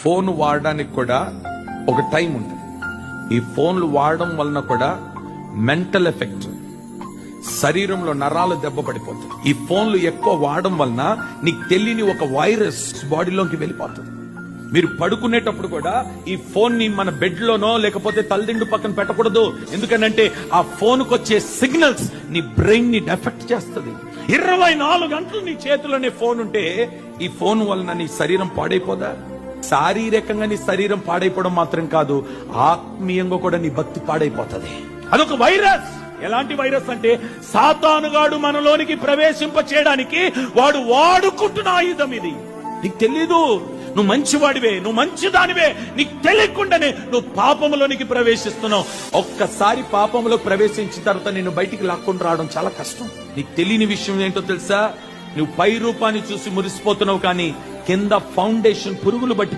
Phone వాడడానికి కూడా ఒక టైం ఉంటుంది. ఈ ఫోన్లు వాడడం వలన కూడా మెంటల్ ఎఫెక్ట్, శరీరంలో నరాలు దెబ్బ పడిపోతాయి. ఈ ఫోన్లు ఎక్కువ వాడడం వలన నీకు తెలియని ఒక వైరస్ బాడీలోకి వెళ్ళిపోతుంది. మీరు పడుకునేటప్పుడు కూడా ఈ ఫోన్ ని మన బెడ్ లోనో లేకపోతే తలదిండు పక్కన పెట్టకూడదు. ఎందుకంటే ఆ ఫోన్ కు వచ్చే సిగ్నల్స్ నీ బ్రెయిన్ ని ఎఫెక్ట్ చేస్తుంది. 24 గంటలు నీ చేతిలోనే ఫోన్ ఉంటే ఈ ఫోన్ వలన నీ శరీరం పాడైపోదా? శారీరకంగా నీ శరీరం పాడైపోవడం మాత్రం కాదు, ఆత్మీయంగా కూడా నీ భక్తి పాడైపోతుంది. అదొక వైరస్. ఎలాంటి వైరస్ అంటే సాతానుగాడు మనలోనికి ప్రవేశింప చేయడానికి వాడు వాడుకుంటున్న ఆయుధం ఇది. నీకు తెలీదు, నువ్వు మంచివాడివే, నువ్వు మంచిదానివే, నీకు తెలియకుండానే నువ్వు పాపంలోనికి ప్రవేశిస్తున్నావు. ఒక్కసారి పాపంలో ప్రవేశించిన తర్వాత నేను బయటికి లాక్కొని రావడం చాలా కష్టం. నీకు తెలియని విషయం ఏంటో తెలుసా? నువ్వు పై రూపాన్ని చూసి మురిసిపోతున్నావు, కానీ కింద ఫౌండేషన్ పురుగులు బట్టి